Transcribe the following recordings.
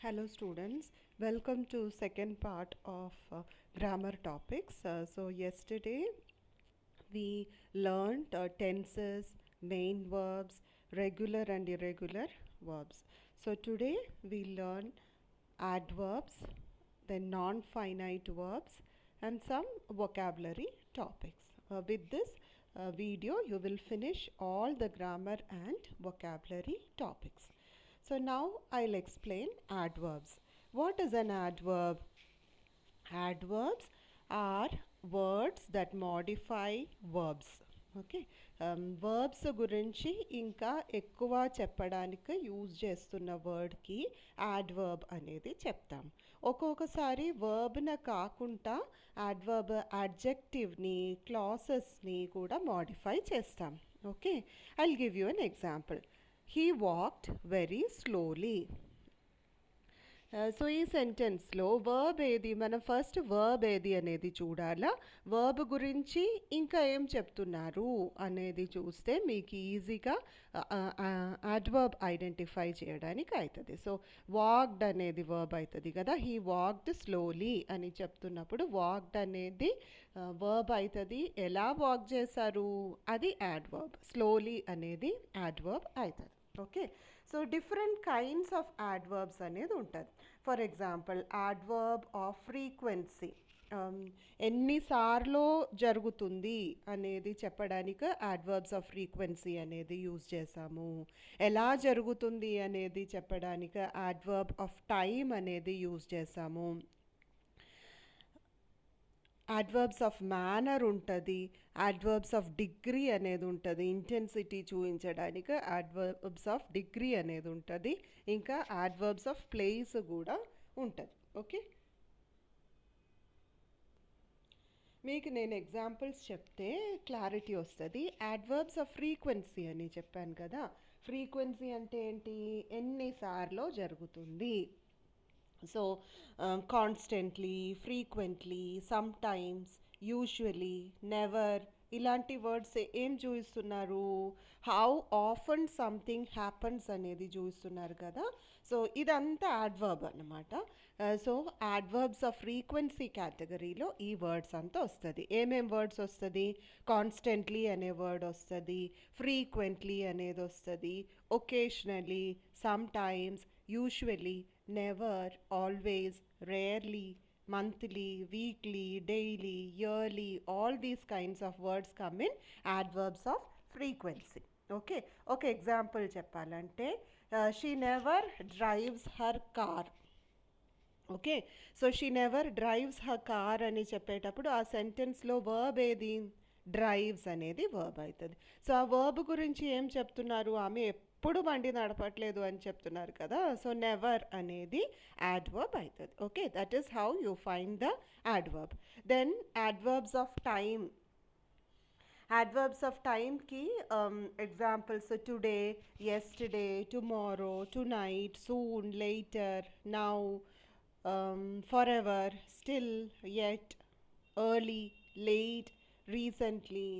Hello students, welcome to second part of grammar topics. So yesterday we learned tenses, main verbs, regular and irregular verbs. So today we learn adverbs, then non-finite verbs and some vocabulary topics. With this video you will finish all the grammar and vocabulary topics. So now I'll explain adverbs. What is an adverb? Adverbs are words that modify verbs. Okay verbs గురించి ఇంకా ఎక్కువ చెప్పడానికి use చేస్తున్న వర్డ్కి adverb అనేది చెప్తాం. ఒక్కొక్కసారి వర్బ్న కాకుండా adverb అడ్జెక్టివ్ని క్లాసెస్ని కూడా మోడిఫై చేస్తాం. Okay I'll give you an example. He walked very slowly. So ఈ సెంటెన్స్లో వర్బ్ ఏది, మనం ఫస్ట్ వర్బ్ ఏది అనేది చూడాలా. వర్బ్ గురించి ఇంకా ఏం చెప్తున్నారు అనేది చూస్తే మీకు ఈజీగా అడ్వర్బ్ ఐడెంటిఫై చేయడానికి అవుతుంది. సో వాక్డ్ అనేది వర్బ్ అవుతుంది కదా. హీ వాక్డ్ స్లోలీ అని చెప్తున్నప్పుడు వాక్డ్ అనేది వర్బ్ అవుతుంది. ఎలా వాక్ చేశారు అది యాడ్వర్బ్. స్లోలీ అనేది యాడ్వర్బ్ అవుతుంది. Okay so different kinds of adverbs అనేది ఉంటుంది. For example adverb off frequency, ఎన్నిసార్లు జరుగుతుంది అనేది చెప్పడానికి యాడ్వర్బ్స్ ఆఫ్ ఫ్రీక్వెన్సీ అనేది యూజ్ చేసాము. ఎలా జరుగుతుంది అనేది చెప్పడానికి యాడ్వర్బ్ ఆఫ్ టైం అనేది యూజ్ చేసాము. యాడ్వర్బ్స్ ఆఫ్ మేనర్ ఉంటుంది. యాడ్వర్బ్స్ ఆఫ్ డిగ్రీ అనేది ఉంటుంది, ఇంటెన్సిటీ చూపించడానికి యాడ్వర్బ్స్ ఆఫ్ డిగ్రీ అనేది ఉంటుంది. ఇంకా యాడ్వర్బ్స్ ఆఫ్ ప్లేస్ కూడా ఉంటుంది. ఓకే మీకు నేను ఎగ్జాంపుల్స్ చెప్తే క్లారిటీ వస్తుంది. యాడ్వర్బ్స్ ఆఫ్ ఫ్రీక్వెన్సీ అని చెప్పాను కదా. ఫ్రీక్వెన్సీ అంటే ఏంటి, ఎన్నిసార్లు జరుగుతుంది. So constantly, frequently, sometimes, usually, never ఇలాంటి వర్డ్స్ ఏం చూపిస్తున్నారు, హౌ ఆఫన్ సంథింగ్ హ్యాపన్స్ అనేది చూపిస్తున్నారు కదా. సో ఇదంతా యాడ్వర్బ్ అన్నమాట. సో యాడ్వర్బ్స్ ఆఫ్ ఫ్రీక్వెన్సీ కేటగిరీలో ఈ వర్డ్స్ అంతా వస్తుంది. ఏమేం వర్డ్స్ వస్తుంది, కాన్స్టెంట్లీ అనే వర్డ్ వస్తుంది, ఫ్రీక్వెంట్లీ అనేది వస్తుంది, occasionally, sometimes, usually, never, always, rarely, monthly, weekly, daily, yearly, all these kinds of words come in adverbs of frequency. Okay, okay, example చెప్పాలంటే she never drives her car. Okay so she never drives her car అని చెప్పేటప్పుడు ఆ సెంటెన్స్లో verb ఏది, drives అనేది verb అవుతుంది. So ఆ verb గురించి ఏం చెప్తున్నారు, ఆమె ఎప్పుడు బండి నడపట్లేదు అని చెప్తున్నారు కదా. సో నెవర్ అనేది యాడ్వర్బ్ అవుతుంది. Okay that is how you find the adverb. Then adverbs of time. Adverbs of టైమ్కి examples today, yesterday, tomorrow, tonight, soon, later, now, forever, still, yet, early, late, recently,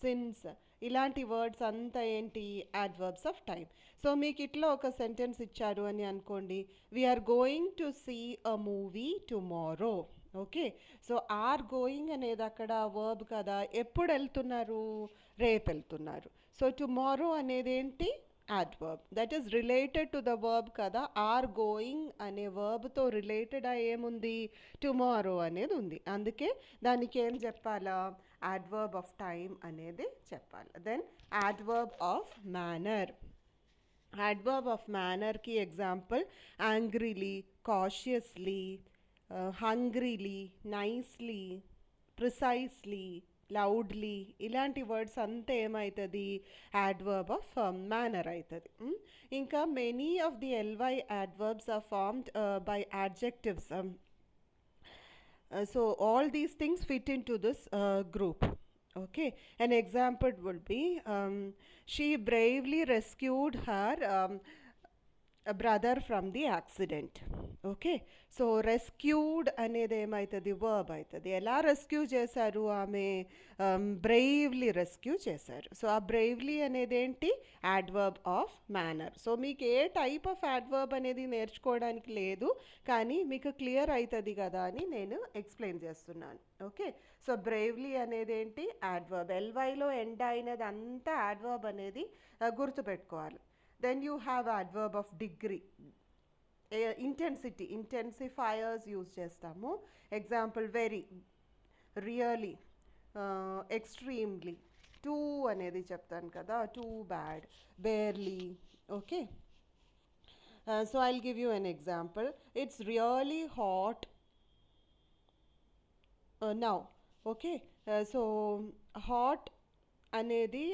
since ఇలాంటి words అంతా ఏంటి, adverbs of time. So మీకు ఇట్లా ఒక sentence ఇచ్చారు అని అనుకోండి, we're going to see a movie tomorrow. Okay so are going అనేది అక్కడ వర్బ్ కదా, ఎప్పుడు వెళ్తున్నారు, రేపు వెళ్తున్నారు. సో టుమారో అనేది ఏంటి, adverb that is related to the verb kada. Are going అనే వర్బ్తో రిలేటెడ్ ఏముంది, టుమారో అనేది ఉంది. అందుకే దానికి ఏం చెప్పాలా, యాడ్వర్బ్ ఆఫ్ టైం అనేది చెప్పాలి. Then adverb of manner. Adverb of మేనర్కి example angrily, cautiously, hungrily, nicely, precisely, loudly ఇలాంటి వర్డ్స్ అంతా ఏమవుతుంది, యాడ్వర్బ్ ఆఫ్ మేనర్ అవుతుంది. ఇంకా many of the LY adverbs are formed by adjectives. So all these things fit into this group. Okay, an example would be she bravely rescued her a brother from the accident. Okay. So, rescued అనేది ఏమైతది? Verb అయితది. ఎలా rescue చేశారు ఆమె? Bravely rescue చేశారు. So, ఆ bravely అనేదేంటి? Adverb of manner. So, మీకు ఏ టైప్ ఆఫ్ యాడ్వర్బ్ అనేది నేర్చుకోవడానికి లేదు. కానీ మీకు క్లియర్ అయితది కదా అని నేను ఎక్స్‌ప్లెయిన్ చేస్తున్నాను. ఓకే. సో, బ్రేవ్‌లీ అనేదేంటి? యాడ్వర్బ్. ఎల్‌వైలో ఎండ్ అయినదంతా యాడ్వర్బ్ అనేది గుర్తుపెట్టుకోవాలి. Then you have adverb of degree. Intensity, intensifiers use చేస్తాము. Example very, really, extremely. Too అనేది చెప్తాను కదా, too bad, barely. Okay. So I'll give you an example. It's really hot now. Okay. So hot అనేది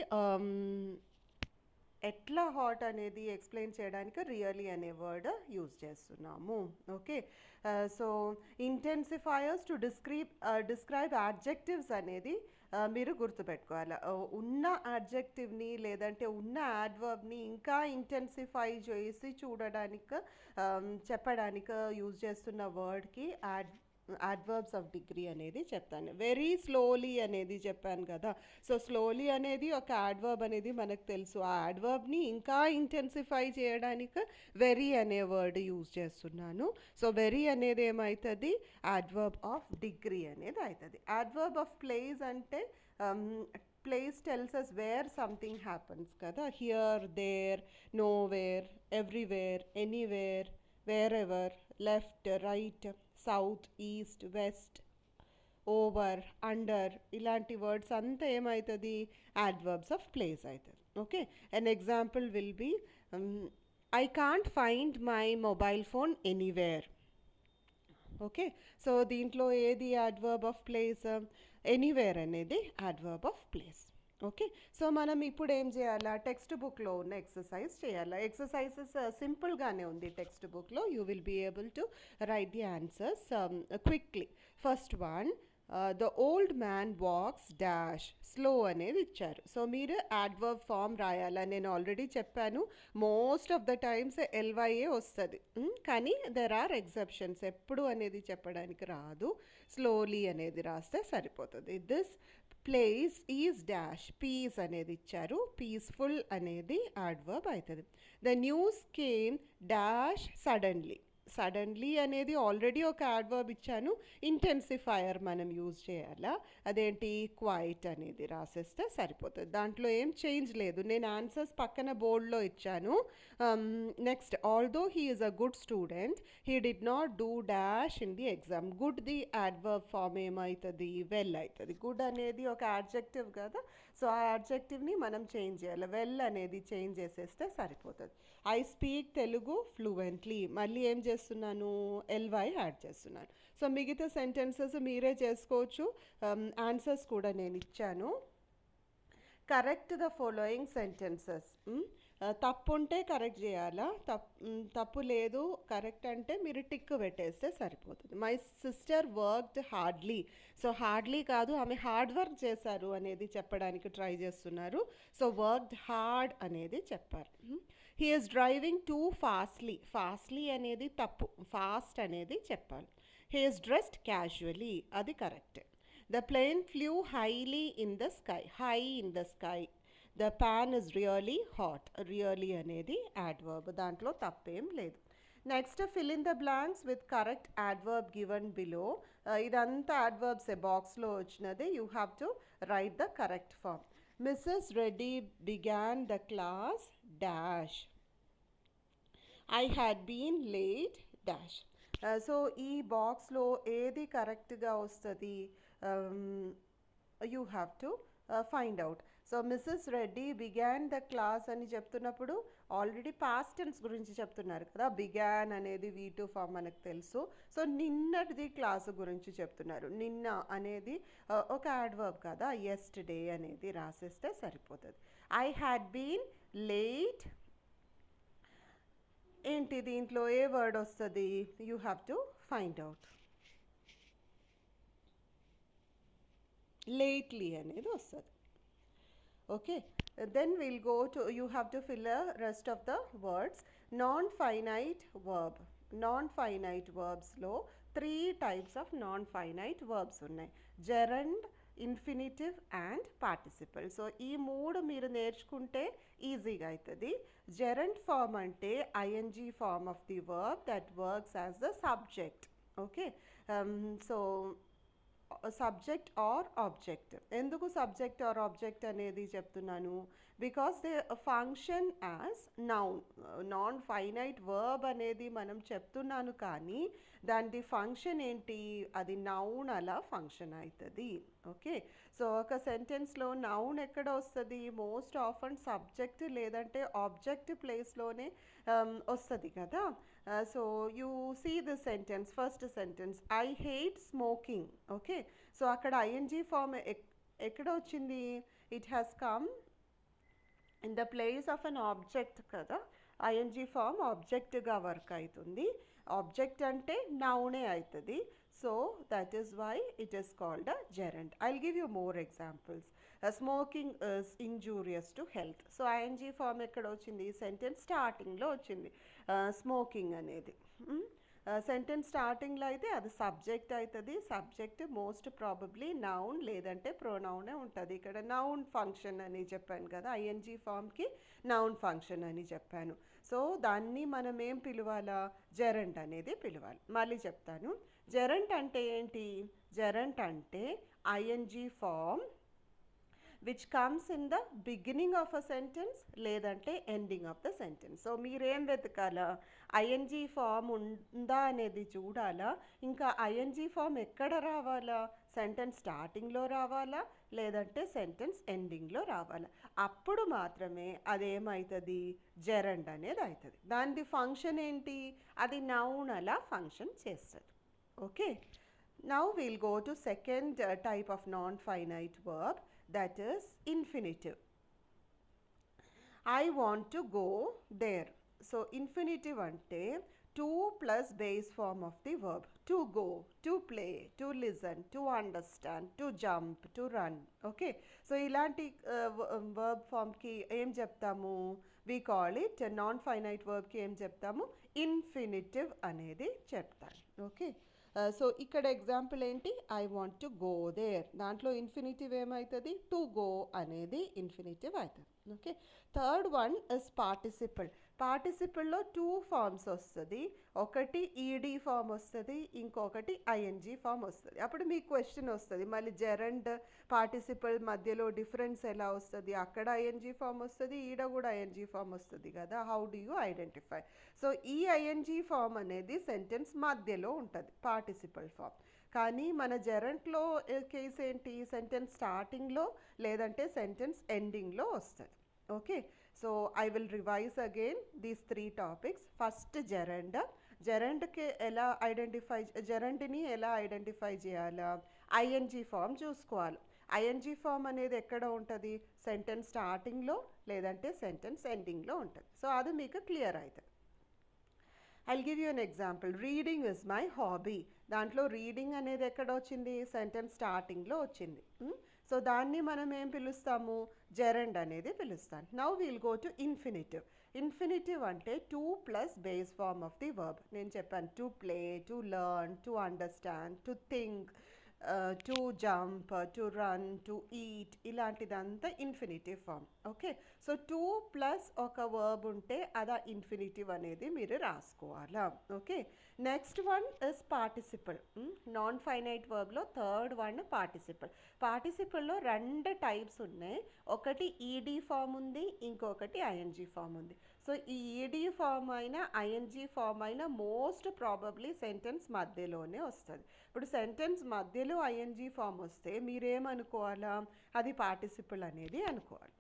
ఎట్లా hot అనేది explain చేయడానికి really అనే word use చేస్తున్నాము. Okay. So intensifiers to describe adjectives అనేది మీరు గుర్తుపెట్టుకోవాలి. ఉన్న యాడ్జెక్టివ్ని లేదంటే ఉన్న యాడ్వర్బ్ని ఇంకా ఇంటెన్సిఫై చేసి చూడడానికి చెప్పడానికి యూజ్ చేస్తున్న వర్డ్కి యాడ్వర్బ్స్ ఆఫ్ డిగ్రీ అనేది చెప్తాను. వెరీ స్లోలీ అనేది చెప్పాను కదా. సో స్లోలీ అనేది ఒక యాడ్వర్బ్ అనేది మనకు తెలుసు. ఆ యాడ్వర్బ్ని ఇంకా ఇంటెన్సిఫై చేయడానికి వెరీ అనే వర్డ్ యూజ్ చేస్తున్నాను. సో వెరీ అనేది ఏమవుతుంది? యాడ్వర్బ్ ఆఫ్ డిగ్రీ అనేది అవుతుంది. యాడ్వర్బ్ ఆఫ్ ప్లేస్ అంటే place tells us where something happens కదా. Here, there, nowhere, everywhere, anywhere, wherever, left, right, south, east, west, over, under, ఇలాంటి words అంతా ఏమవుతుంది? యాడ్వర్బ్స్ ఆఫ్ ప్లేస్ అవుతుంది. Okay. An example will be I can't find my mobile phone anywhere. Okay. So దీంట్లో ఏది adverb of place? Anywhere అనేది adverb of place. Okay. So మనం ఇప్పుడు ఏం చేయాలా? టెక్స్ట్ బుక్లో ఉన్న ఎక్సర్సైజ్ చేయాలా? ఎక్సర్సైజెస్ సింపుల్గానే ఉంది టెక్స్ట్ బుక్లో. You will be able to write the answers quickly. First one, the old man walks dash slow అనేది ఇచ్చారు. సో మీరు యాడ్వర్బ్ ఫామ్ రాయాలా? నేను ఆల్రెడీ చెప్పాను, మోస్ట్ ఆఫ్ ద టైమ్స్ ఎల్వైఏ వస్తుంది. కానీ దెర్ ఆర్ ఎగ్జెప్షన్స్. ఎప్పుడు అనేది చెప్పడానికి రాదు. స్లోలీ అనేది రాస్తే సరిపోతుంది. This place is dash, peace అనేది ఇచ్చారు. పీస్ఫుల్ అనేది యాడ్వర్బ్ అవుతుంది. The news came dash suddenly. Suddenly అనేది ఆల్రెడీ ఒక యాడ్వర్బ్ ఇచ్చాను. ఇంటెన్సిఫైయర్ మనం యూజ్ చేయాలా? అదేంటి? క్వైట్ అనేది రాసేస్తే సరిపోతుంది. దాంట్లో ఏం చేంజ్ లేదు. నేను ఆన్సర్స్ పక్కన బోర్డ్లో ఇచ్చాను. Next, although he is a good student, he did not do dash in the exam. Good the adverb form ఏమవుతుంది? వెల్ అవుతుంది. గుడ్ అనేది ఒక యాడ్జెక్టివ్ కదా. సో ఆ యాడ్జెక్టివ్ని మనం చేంజ్ చేయాలి. వెల్ అనేది చేంజ్ చేసేస్తే సరిపోతుంది. I speak Telugu fluently. మళ్ళీ ఏం చేస్తున్నాను? ఎల్వై యాడ్ చేస్తున్నాను. సో మిగతా సెంటెన్సెస్ మీరే చేసుకోవచ్చు. ఆన్సర్స్ కూడా నేను ఇచ్చాను. Correct the following sentences. తప్పు ఉంటే కరెక్ట్ చేయాలా? తప్పు లేదు, కరెక్ట్ అంటే మీరు టిక్ పెట్టేస్తే సరిపోతుంది. My sister worked hardly. So hardly కాదు, ఆమె హార్డ్ వర్క్ చేశారు అనేది చెప్పడానికి ట్రై చేస్తున్నారు. సో వర్క్డ్ హార్డ్ అనేది చెప్పారు. He is driving too fastly. Fastly అనేది తప్పు, ఫాస్ట్ అనేది చెప్పాలి. హీ ఈస్ డ్రెస్డ్ క్యాజువలీ, అది correct. The plane flew highly in the sky. High in the sky. The pan is really hot. Really అనేది adverb, దాంట్లో తప్పేం లేదు. Next, fill in the blanks with correct adverb given below. ఇదంతా adverbs బాక్స్లో వచ్చినది. You have to write the correct form. Mrs Reddy began the class dash. I had been late dash. So ఈ బాక్స్లో ఏది కరెక్ట్గా వస్తుంది? You have to find out. So Mrs Reddy began the class అని చెప్తున్నప్పుడు ఆల్రెడీ పాస్ట్ టెన్స్ గురించి చెప్తున్నారు కదా. బిగాన్ అనేది V2 ఫామ్ మనకు తెలుసు. సో నిన్నటిది క్లాసు గురించి చెప్తున్నారు. నిన్న అనేది ఒక యాడ్వర్బ్ కదా. యెస్టర్డే అనేది రాసేస్తే సరిపోతుంది. I had been late. ఏంటి దీంట్లో ఏ వర్డ్ వస్తుంది? You have to find out. Lately అనేది వస్తుంది. Okay, then we'll go to, you have to fill the rest of the words. Non-finite verb. Non finite వర్బ్స్లో 3 types of non finite verbs ఉన్నాయి. Gerund, infinitive and participle. So ఈ 3 మీరు నేర్చుకుంటే ఈజీగా అవుతుంది. Gerund form అంటే ING form of the verb that works as the subject. Okay, so subject or object. ఎందుకు subject or object అనేది చెప్తున్నాను? Because they function as noun. Non finite verb అనేది మనం చెప్తున్నాను, కానీ దాని ఫంక్షన్ ఏంటి? అది నౌన్ అలా ఫంక్షన్ అవుతుంది. ఓకే, సో ఒక సెంటెన్స్లో నౌన్ ఎక్కడ వస్తుంది? మోస్ట్ ఆఫన్ సబ్జెక్ట్ లేదంటే ఆబ్జెక్ట్ ప్లేస్లోనే వస్తుంది కదా. So you see the sentence, first sentence, I hate smoking. Okay, so అక్కడ ఐఎన్జీ ఫామ్ ఎక్కడ వచ్చింది? It has come in the place of an object కదా. ఐఎన్జీ ఫామ్ ఆబ్జెక్ట్గా వర్క్ అవుతుంది. ఆబ్జెక్ట్ అంటే నౌనే అవుతుంది. So that is why it is called a gerund. I'll give you more examples. Smoking is injurious to health. So ING form ఎక్కడ వచ్చింది? Sentence స్టార్టింగ్లో వచ్చింది స్మోకింగ్ అనేది. సెంటెన్స్ స్టార్టింగ్లో అయితే అది సబ్జెక్ట్ అవుతుంది. సబ్జెక్ట్ మోస్ట్ ప్రాబబ్లీ నౌన్ లేదంటే ప్రొనౌనే ఉంటుంది. ఇక్కడ నౌన్ ఫంక్షన్ అని చెప్పాను కదా, ఐఎన్జీ ఫామ్కి నౌన్ ఫంక్షన్ అని చెప్పాను. సో దాన్ని మనం ఏం పిలవాలా? జెరండ్ అనేది పిలవాలి. మళ్ళీ చెప్తాను. జెరండ్ అంటే ఏంటి? జెరండ్ అంటే ING form which comes in the beginning of a sentence లేదంటే ending of the sentence. So మీరేం వెతకాలా? ఐఎన్జీ ఫామ్ ఉందా అనేది చూడాలా. ఇంకా ఐఎన్జీ ఫామ్ ఎక్కడ రావాలా? సెంటెన్స్ స్టార్టింగ్లో రావాలా లేదంటే సెంటెన్స్ ఎండింగ్లో రావాలా. అప్పుడు మాత్రమే అదేమవుతుంది? జెరండ్ అనేది అవుతుంది. దాని ఫంక్షన్ ఏంటి? అది నౌన్ అలా ఫంక్షన్ చేస్తుంది. Okay, now we'll go to second type of non finite verb, that is infinitive. I want to go there. So infinitive ante 2 plus base form of the verb. To go, to play, to listen, to understand, to jump, to run. Okay, so ilanti verb form ki em cheptamu? We call it non finite verb ki em cheptamu? Infinitive anedi cheptanu. Okay, so ఇక్కడ example ఏంటి? I want to go there. దాంట్లో infinitive ఏమవుతుంది? To go అనేది infinitive అవుతుంది. Okay, third one is participle. పార్టిసిపల్లో 2 forms వస్తుంది. ఒకటి ED form వస్తుంది, ఇంకొకటి ఐఎన్జీ ఫామ్ వస్తుంది. అప్పుడు మీకు క్వశ్చన్ వస్తుంది, మళ్ళీ జెరండ్ పార్టిసిపల్ మధ్యలో డిఫరెన్స్ ఎలా వస్తుంది? అక్కడ ఐఎన్జీ ఫామ్ వస్తుంది, ఈడ కూడా ఐఎన్జీ ఫామ్ వస్తుంది కదా. How do you identify? So ఈ ఐఎన్జీ ఫామ్ అనేది సెంటెన్స్ మధ్యలో ఉంటుంది, పార్టిసిపల్ ఫామ్. కానీ మన జెరంట్లో కేసు ఏంటి? సెంటెన్స్ స్టార్టింగ్లో లేదంటే సెంటెన్స్ ఎండింగ్లో వస్తుంది. Okay, so I will revise again these 3 topics. First gerund. జెరండ్కి ఎలా ఐడెంటిఫై, జెరండ్ని ఎలా ఐడెంటిఫై చేయాలా? ఐఎన్జీ ఫామ్ చూసుకోవాలి. ఐఎన్జీ ఫామ్ అనేది ఎక్కడ ఉంటుంది? సెంటెన్స్ స్టార్టింగ్లో లేదంటే సెంటెన్స్ ఎండింగ్లో ఉంటుంది. సో అది మీకు క్లియర్ అవుతుంది. I'll give you an example. Reading is my hobby. దాంట్లో రీడింగ్ అనేది ఎక్కడ వచ్చింది? సెంటెన్స్ స్టార్టింగ్లో వచ్చింది. సో దాన్ని మనం ఏం పిలుస్తాము? జెరండ్ అనేది పిలుస్తాం. Now we'll go to infinitive. Infinitive అంటే 2 plus base form of the verb. నేను చెప్పాను, to play, to learn, to understand, to think, to jump, to run, to eat, ఇలాంటిదంతా infinitive form. Okay, so 2 plus ఒక verb ఉంటే అదా infinitive అనేది మీరు రాసుకోవాలా. Okay, next one is participle. Non finite వర్బ్లో థర్డ్ వన్ పార్టిసిపల్. పార్టిసిపల్లో 2 types ఉన్నాయి. ఒకటి ఈడీ ఫామ్ ఉంది, ఇంకొకటి ఐఎన్జీ ఫామ్ ఉంది. సో ఈ ఈడీ ఫామ్ అయినా ఐఎన్జీ ఫామ్ అయినా మోస్ట్ ప్రాబబ్లీ సెంటెన్స్ మధ్యలోనే వస్తుంది. ఇప్పుడు సెంటెన్స్ మధ్యలో ఐఎన్జీ ఫామ్ వస్తే మీరేమనుకోవాలా? అది పార్టిసిపల్ అనేది అనుకోవాలి.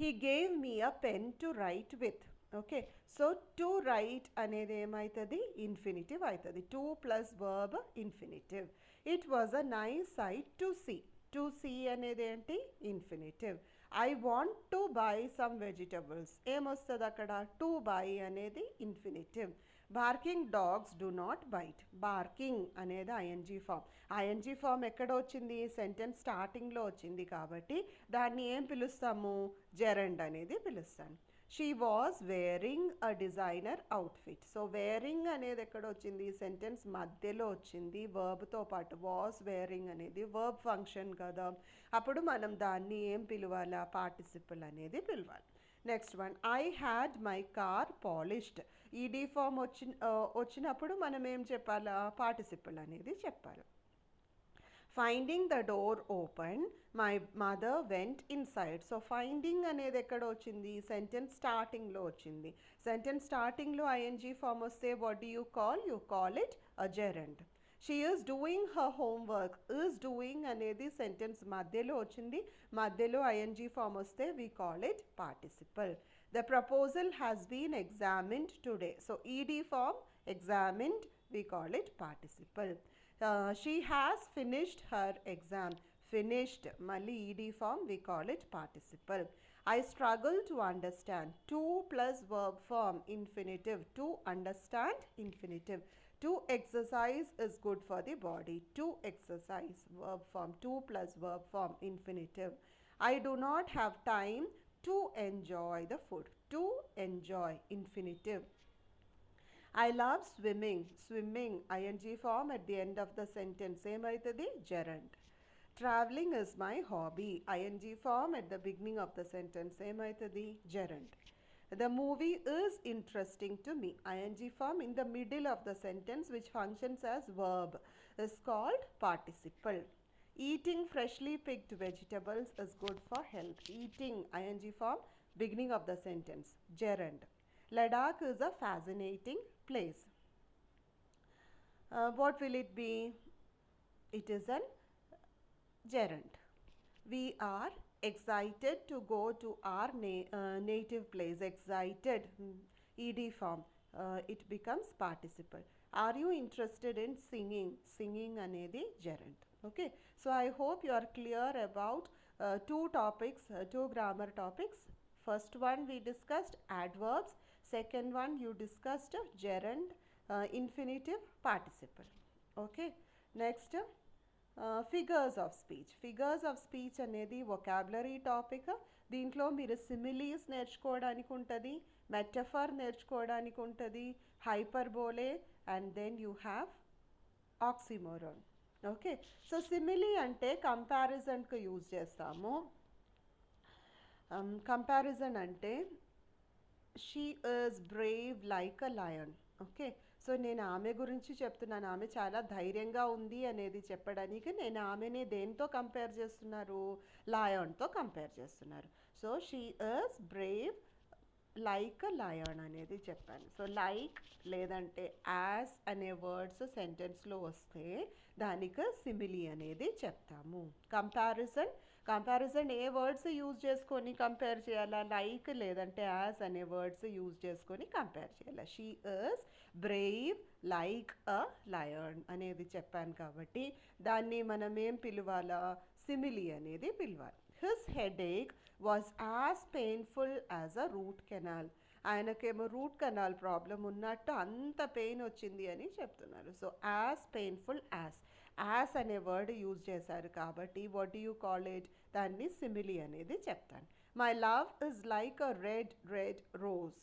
He gave me a pen to write with. Okay, so to write అనేది ఏమవుతుంది? ఇన్ఫినిటివ్ అవుతుంది. 2 plus verb infinitive. It was a nice sight to see. To see అనేది ఏంటి? Infinitive. I want to buy some vegetables. ఏమొస్తుంది అక్కడ? To buy అనేది infinitive. Barking dogs do not bite. Barking అనేది ING form. ING form ఎక్కడ వచ్చింది? Sentence స్టార్టింగ్లో వచ్చింది కాబట్టి దాన్ని ఏం పిలుస్తాము? జెరండ్ అనేది పిలుస్తాను. She was wearing a designer outfit. So wearing అనేది ఎక్కడ వచ్చింది, సెంటెన్స్ మధ్యలో వచ్చింది వర్బ్తో పాటు. వాజ్ వేరింగ్ అనేది వర్బ్ ఫంక్షన్ కదా, అప్పుడు మనం దాన్ని ఏం పిలవాలా, పార్టిసిపల్ అనేది పిలవాలి. Next one, I had my car polished. ED form వచ్చినప్పుడు మనం ఏం చెప్పాలా, పార్టిసిపల్ అనేది చెప్పాలి. Finding the door open, my mother went inside. So finding అనేది ఎక్కడ వచ్చింది, సెంటెన్స్ స్టార్టింగ్లో వచ్చింది. సెంటెన్స్ స్టార్టింగ్లో ఐఎన్జీ ఫామ్ వస్తే what do you call it a gerund. She is doing her homework. Is doing అనేది సెంటెన్స్ మధ్యలో వచ్చింది, మధ్యలో ఐఎన్జీ ఫామ్ వస్తే we call it participle. The proposal has been examined today. So ED form examined, we call it participle. She has finished her exam. Finished, మళ్ళీ ED form, we call it participle. I struggle to understand. To plus verb form, infinitive. To understand, infinitive. To exercise is good for the body. To exercise, verb form. To plus verb form, infinitive. I do not have time to enjoy the food. To enjoy, infinitive. I love swimming. Swimming, ing form at the end of the sentence. ఏమైతుంది, gerund. Traveling is my hobby. ing form at the beginning of the sentence. ఏమైతుంది, gerund. The movie is interesting to me. ing form in the middle of the sentence which functions as verb is called participle. Eating freshly picked vegetables is good for health. Eating, ing form, beginning of the sentence, gerund. Ladakh is a fascinating place. What will it be? It is an gerund. We are excited to go to our native place. Excited, ed form, it becomes participle. Are you interested in singing? Singing anedi gerund. Okay, so I hope you are clear about two topics, two grammar topics. First one we discussed adverbs. Second one you discussed gerund, infinitive, participle. Okay, next figures of speech. Figures of speech అనేది vocabulary topic. దీంట్లో మీరు similes నేర్చుకోవడానికి ఉంటుంది, metaphor నేర్చుకోవడానికి ఉంటుంది, hyperbole, and then you have oxymoron. Okay, so simile అంటే కంపారిజన్కి use చేస్తాము. కంపారిజన్ అంటే she is brave like a lion. Okay, so నేను ఆమె గురించి చెప్తున్నాను, ఆమె చాలా ధైర్యంగా ఉంది అనేది చెప్పడానికి నేను ఆమెని దేంతో కంపేర్ చేస్తున్నారు, లయన్తో కంపేర్ చేస్తున్నారు. So she is brave like a lion అనేది చెప్పాను. సో లైక్ లేదంటే యాజ్ అనే వర్డ్స్ సెంటెన్స్లో వస్తే దానికి సిమిలీ అనేది చెప్తాము. కంపారిజన్ ఏ వర్డ్స్ యూజ్ చేసుకొని కంపేర్ చేయాలా, లైక్ లేదంటే యాజ్ అనే వర్డ్స్ యూజ్ చేసుకొని కంపేర్ చేయాలి. She is brave like a lion అనేది చెప్పాను కాబట్టి దాన్ని మనం ఏం పిలవాలా, సిమిలీ అనేది పిలవాలి. His headache was as painful as a root canal. ఆయనకేమో రూట్ కెనాల్ ప్రాబ్లం ఉన్నట్టు అంత పెయిన్ వచ్చింది అని చెప్తున్నారు. సో యాజ్ పెయిన్ఫుల్ యాజ్ అనే వర్డ్ యూజ్ చేశారు కాబట్టి what do you call it, దాన్ని సిమిలీ అనేది చెప్తాను. My love is like a red rose.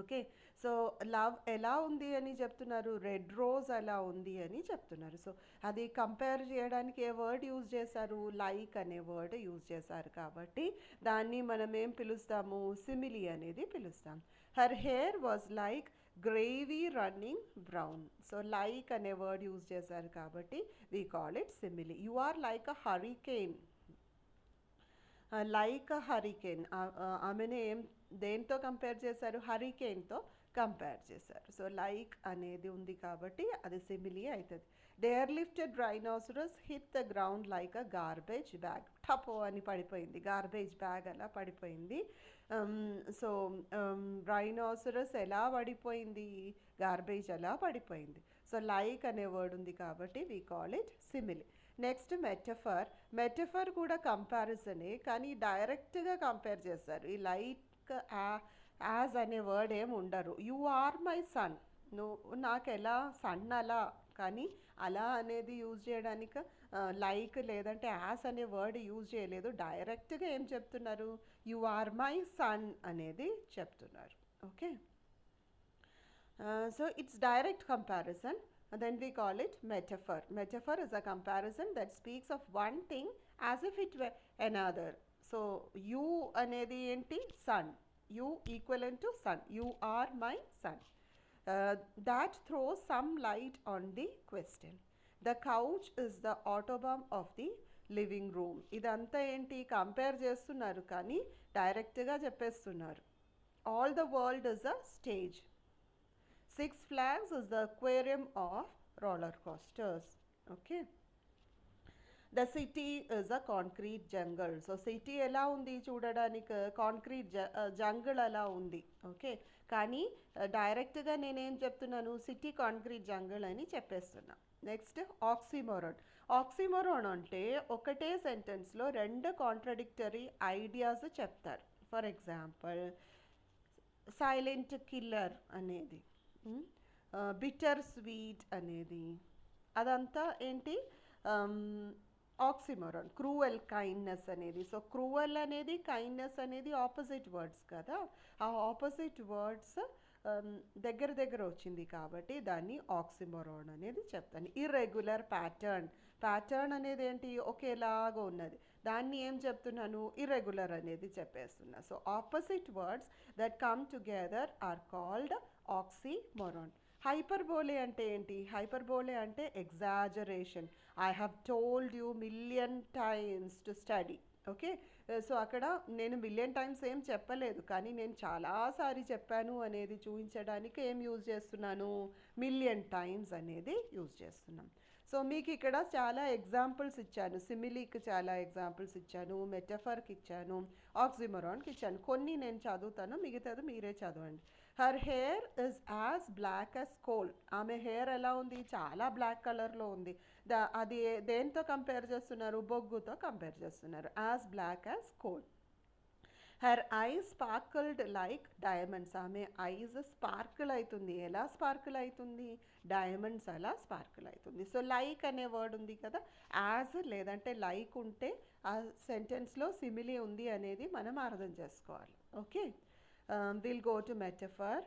Okay, so love ఎలా ఉంది అని చెప్తున్నారు, రెడ్ రోజ్ అలా ఉంది అని చెప్తున్నారు. సో అది కంపేర్ చేయడానికి ఏ వర్డ్ యూజ్ చేశారు, లైక్ అనే వర్డ్ యూజ్ చేశారు కాబట్టి దాన్ని మనం ఏం పిలుస్తాము, సిమిలీ అనేది పిలుస్తాం. Her hair was like gravy running brown. So like అనే వర్డ్ యూజ్ చేశారు కాబట్టి we call it simile. You are like a hurricane. Like a hurricane, ఆమెను ఏం దేంతో కంపేర్ చేశారు, హరికేన్తో కంపేర్ చేశారు. సో లైక్ అనేది ఉంది కాబట్టి అది సిమిలీ అవుతుంది. Their lifted rhinoceros hit the ground like a garbage bag. టపో అని పడిపోయింది, గార్బేజ్ బ్యాగ్ అలా పడిపోయింది. సో రైనోసరస్ ఎలా పడిపోయింది, గార్బేజ్ అలా పడిపోయింది. సో లైక్ అనే వర్డ్ ఉంది కాబట్టి we call it simile. Next metaphor కూడా కంపారిజనే, కానీ డైరెక్ట్గా కంపేర్ చేస్తారు. ఈ లైక్ యాజ్ అనే వర్డ్ ఏమి ఉండరు. యు ఆర్ మై సన్, నువ్వు నాకు ఎలా సన్ అలా, కానీ అలా అనేది యూజ్ చేయడానికి లైక్ లేదంటే యాస్ అనే వర్డ్ యూజ్ చేయలేదు, డైరెక్ట్గా ఏం చెప్తున్నారు, యు ఆర్ మై సన్ అనేది చెప్తున్నారు. Okay, so it's direct comparison. Then we call it metaphor. Metaphor is a comparison that speaks of one thing as if it were another. So you anedi enti sun, you equivalent to sun, you are my son. That throws some light on the question. The couch is the autobomb of the living room. ఇదంతా ఏంటి, compare చేస్తున్నారు కానీ డైరెక్ట్గా చెప్పేస్తున్నారు. All the world is a stage. Six Flags is the aquarium of roller coasters. Okay. The city is a concrete jungle. So city ఎలా ఉంది చూడడానికి, concrete jungle అలా ఉంది. ఓకే, కానీ డైరెక్ట్గా నేనేం చెప్తున్నాను, సిటీ కాంక్రీట్ జంగిల్ అని చెప్పేస్తున్నా. Next oxymoron. ఆక్సిమోరాన్ అంటే ఒకటే సెంటెన్స్లో రెండు కాంట్రడిక్టరీ ఐడియాస్ చెప్తారు. ఫర్ ఎగ్జాంపుల్ సైలెంట్ కిల్లర్ అనేది, బిటర్ స్వీట్ అనేది, అదంతా ఏంటి, ఆక్సిమోరాన్. క్రూవెల్ కైండ్నెస్ అనేది. సో క్రూవెల్ అనేది కైండ్నెస్ అనేది ఆపోజిట్ వర్డ్స్ కదా, ఆ ఆపోజిట్ వర్డ్స్ దగ్గర దగ్గర వచ్చింది కాబట్టి దాన్ని ఆక్సిమోరాన్ అనేది చెప్తాను. Irregular pattern. ప్యాటర్న్ అనేది ఏంటి, ఒకేలాగా ఉన్నది, దాన్ని ఏం చెప్తున్నాను, ఇర్రెగ్యులర్ అనేది చెప్పేస్తున్నా. So opposite words that come together are called oxymoron. Hyperbole అంటే ఏంటి, హైపర్బోలే అంటే exaggeration. I have told you million times to study. Okay, so అక్కడ నేను మిలియన్ టైమ్స్ ఏం చెప్పలేదు, కానీ నేను చాలాసారి చెప్పాను అనేది చూపించడానికి ఏం యూజ్ చేస్తున్నాను, మిలియన్ టైమ్స్ అనేది యూజ్ చేస్తున్నాం. సో మీకు ఇక్కడ చాలా ఎగ్జాంపుల్స్ ఇచ్చాను, సిమిలీకి చాలా ఎగ్జాంపుల్స్ ఇచ్చాను, మెటఫర్కి ఇచ్చాను, ఆక్సిమోరాన్కి ఇచ్చాను. కొన్ని నేను చదువుతాను, మిగతాది మీరే చదవండి. Her hair is as black as coal. ఆమె హెయిర్ ఎలా ఉంది, చాలా బ్లాక్ కలర్లో ఉంది. అది దేంతో కంపేర్ చేస్తున్నారు, బొగ్గుతో కంపేర్ చేస్తున్నారు. As black as coal. Her eyes sparkled like diamonds. ఆమె ఐస్ స్పార్కిల్ అవుతుంది. ఎలా స్పార్కిల్ అవుతుంది, డైమండ్స్ అలా స్పార్కిల్ అవుతుంది. సో లైక్ అనే వర్డ్ ఉంది కదా, యాజ్ లేదంటే లైక్ ఉంటే ఆ సెంటెన్స్లో సిమిలీ ఉంది అనేది మనం అర్థం చేసుకోవాలి. Okay, will go to metaphor.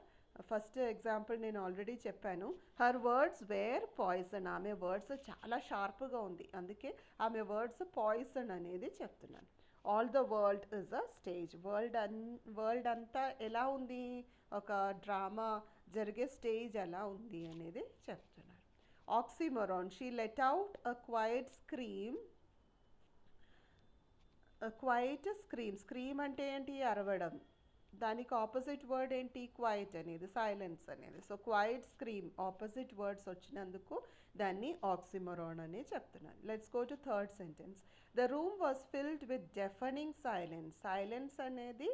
First example నేను ఆల్రెడీ చెప్పాను. Her words were poison. ఆమె వర్డ్స్ చాలా షార్ప్గా ఉంది, అందుకే ఆమె వర్డ్స్ పాయిజన్ అనేది చెప్తున్నాను. All the world is a stage. World అంతా ఎలా ఉంది, ఒక డ్రామా జరిగే స్టేజ్ ఎలా ఉంది అనేది చెప్తున్నారు. Oxymoron. She let out a quiet scream. Quiet scream. Scream అంటే ఏంటి, అరవడం. దానికి ఆపోజిట్ వర్డ్ ఏంటి, క్వైట్ అనేది, సైలెన్స్ అనేది. So quiet scream opposite words వచ్చినందుకు దాన్ని ఆక్సిమోరాన్ అని చెప్తున్నాను. Let's go to third sentence. The room was filled with deafening silence. Silence అనేది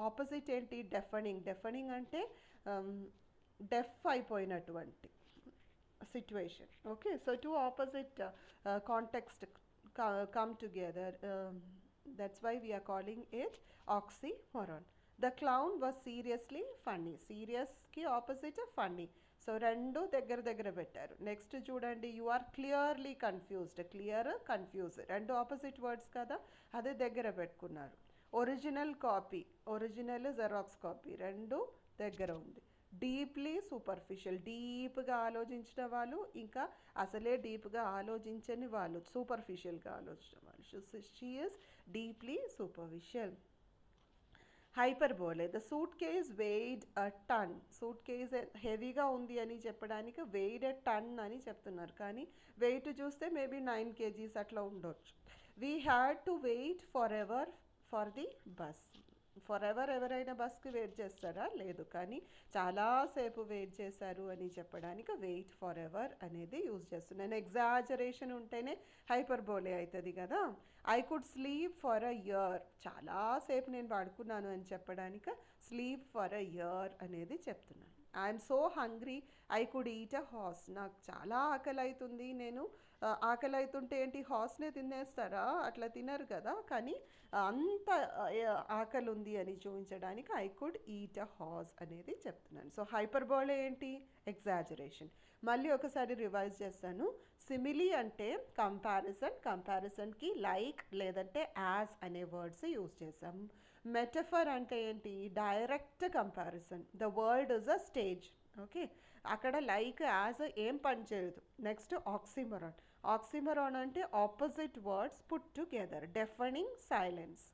ఆపోజిట్ ఏంటి, డెఫనింగ్. డెఫనింగ్ అంటే డెఫ్ అయిపోయినటువంటి situation. Okay, so two opposite context come together. That's why we are calling it oxymoron. The clown was seriously funny. Serious ki opposite funny. So రెండు దగ్గర దగ్గర పెట్టారు. Next చూడండి, you are clearly confused. Clear, confuse రెండు opposite words కదా, అదే దగ్గర పెట్టుకున్నారు. Original copy. Original xerox copy రెండు దగ్గర ఉంది. Deeply superficial. డీప్గా ఆలోచించిన వాళ్ళు, ఇంకా అసలే డీప్గా ఆలోచించని వాళ్ళు, సూపర్ఫిషియల్గా ఆలోచించిన వాళ్ళు. She is deeply superficial. Hyperbole. The suitcase weighed a ton. Suitcase హెవీగా ఉంది అని చెప్పడానికి వెయిడ్ అ టన్ అని చెప్తున్నారు, కానీ వెయిట్ చూస్తే మేబీ 9 kgs అట్లా ఉండొచ్చు. We had to wait for ever for the bus. For ever ఎవరైనా బస్కి వెయిట్ చేస్తారా, లేదు, కానీ చాలాసేపు వెయిట్ చేశారు అని చెప్పడానికి వెయిట్ ఫర్ ఎవర్ అనేది యూజ్ చేస్తున్నాను. ఎగ్జాజరేషన్ ఉంటేనే హైపర్బోలే అవుతుంది కదా. I could sleep for a year, చాలాసేపు నేను పడుకున్నాను అని చెప్పడానికి స్లీప్ ఫర్ అ ఇయర్ అనేది చెప్తున్నాను. I'm so hungry I could eat a horse, నాకు చాలా ఆకలి అవుతుంది, నేను ఆకలి అవుతుంటే ఏంటి హార్స్నే తినేస్తారా, అట్లా తినరు కదా, కానీ అంత ఆకలి ఉంది అని చూపించడానికి I could eat a horse అనేది చెప్తున్నాను. సో హైపర్బోలే ఏంటి, ఎగ్జాజరేషన్. మళ్ళీ ఒకసారి రివైజ్ చేస్తాను. సిమిలీ అంటే కంపారిజన్, కంపారిజన్కి లైక్ లేదంటే యాజ్ అనే వర్డ్స్ యూజ్ చేసాం. మెటఫర్ అంటే ఏంటి, direct comparison, the world is a stage. Okay, అక్కడ లైక్ యాజ్ ఏం పని చేయదు. నెక్స్ట్ ఆక్సిమరాన్, ఆక్సిమరాన్ అంటే opposite words put together, deafening silence.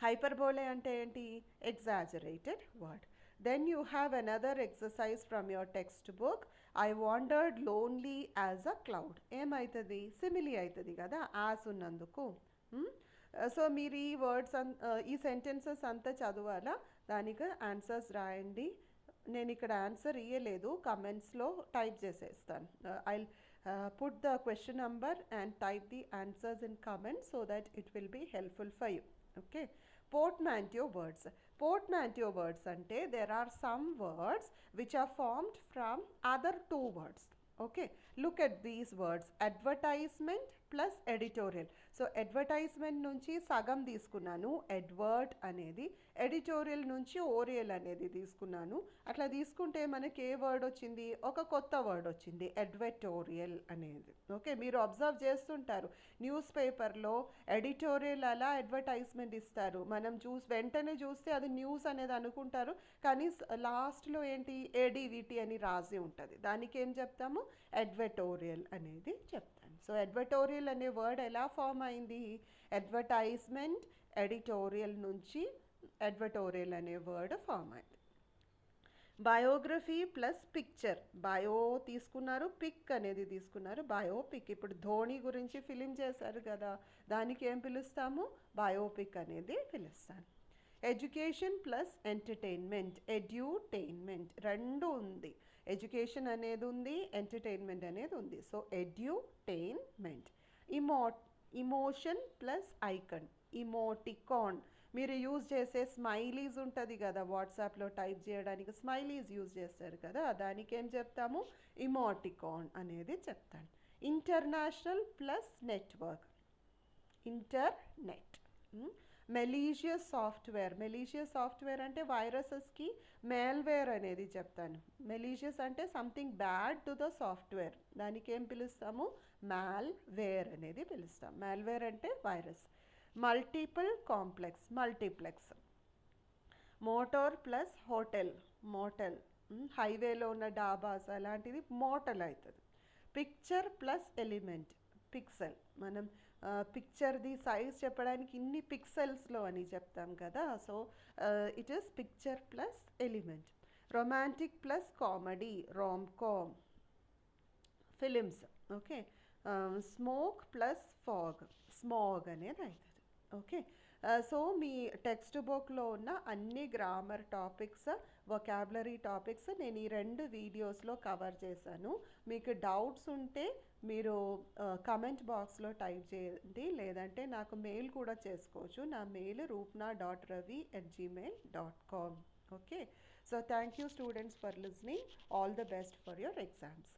Hyperbole అంటే ఏంటి, exaggerated word. Then you have another exercise from your textbook. I wandered lonely as a cloud, ఏమవుతుంది, simile అవుతుంది కదా యాజ్ ఉన్నందుకు. సో మీరు ఈ వర్డ్స్ ఈ సెంటెన్సెస్ అంతా చదవాలా, దానికి ఆన్సర్స్ రాయండి. నేను ఇక్కడ ఆన్సర్ ఇయ్యలేదు, కమెంట్స్లో టైప్ చేసేస్తాను. I put the question number and type the answers in comments so that it will be helpful for you. Okay, portmanteau words. Portmanteau words ante there are some words which are formed from other two words. Okay, look at these words, advertisement plus editorial. So advertisement నుంచి సగం తీసుకున్నాను Edward అనేది, editorial నుంచి ఓరియల్ అనేది తీసుకున్నాను. అట్లా తీసుకుంటే మనకి ఏ వర్డ్ వచ్చింది, ఒక కొత్త వర్డ్ వచ్చింది, అడ్వర్టోరియల్ అనేది. ఓకే, మీరు అబ్జర్వ్ చేస్తుంటారు న్యూస్ పేపర్లో ఎడిటోరియల్ అలా అడ్వర్టైజ్మెంట్ ఇస్తారు, మనం వెంటనే చూస్తే అది న్యూస్ అనేది అనుకుంటారు, కానీ లాస్ట్లో ఏంటి ఏడివిటి అని రాసి ఉంటుంది, దానికి ఏం చెప్తాము, అడ్వర్టోరియల్ అనేది చెప్తాము. సో అడ్వర్టోరియల్ అనే వర్డ్ ఎలా ఫామ్ అయింది, అడ్వర్టైజ్మెంట్ ఎడిటోరియల్ నుంచి అడ్వర్టోరియల్ అనే వర్డ్ ఫామ్ అయింది. బయోగ్రఫీ ప్లస్ పిక్చర్, బయో తీసుకున్నారు, పిక్ అనేది తీసుకున్నారు, బయోపిక్. ఇప్పుడు ధోని గురించి ఫిలిం చేశారు కదా, దానికి ఏం పిలుస్తాము, బయోపిక్ అనేది పిలుస్తాను. ఎడ్యుకేషన్ ప్లస్ ఎంటర్టైన్మెంట్, ఎడ్యూటైన్మెంట్ రెండు ఉంది, ఎడ్యుకేషన్ అనేది ఉంది, ఎంటర్టైన్మెంట్ అనేది ఉంది. So edutainment. Emotion plus icon, emoticon. మీరు యూజ్ చేసే స్మైలీస్ ఉంటుంది కదా వాట్సాప్లో టైప్ చేయడానికి, స్మైలీస్ యూజ్ చేస్తారు కదా, దానికి ఏం చెప్తాము, ఇమోటికాన్ అనేది చెప్తాను. International plus network, internet. Malicious software, malicious software అంటే వైరసెస్కి మేల్వేర్ అనేది చెప్తాను. మెలీషియస్ అంటే something bad to the software, దానికి ఏం పిలుస్తాము, మాల్వేర్ అనేది పిలుస్తాం. మాల్వేర్ అంటే virus. Multiple complex, multiplex. Motor plus hotel, motel. హైవేలో ఉన్న డాబాస్ అలాంటిది మోటల్ అవుతుంది. Picture plus element, pixel. మనం పిక్చర్ది సైజ్ చెప్పడానికి ఇన్ని పిక్సెల్స్లో అని చెప్తాం కదా, so it is picture plus element. Romantic plus comedy, romcom. Films. Okay, smoke plus fog, smog అనేది అవుతుంది. ఓకే, సో మీ టెక్స్ట్ బుక్లో ఉన్న అన్ని గ్రామర్ టాపిక్స్, వొకాబులరీ టాపిక్స్ నేను ఈ 2 వీడియోస్లో కవర్ చేశాను. మీకు డౌట్స్ ఉంటే మీరు కమెంట్ బాక్స్లో టైప్ చేయండి, లేదంటే నాకు మెయిల్ కూడా చేసుకోవచ్చు. నా mail roopna.ravi@gmail.com. Okay, so thank you students for listening. All the best for your exams.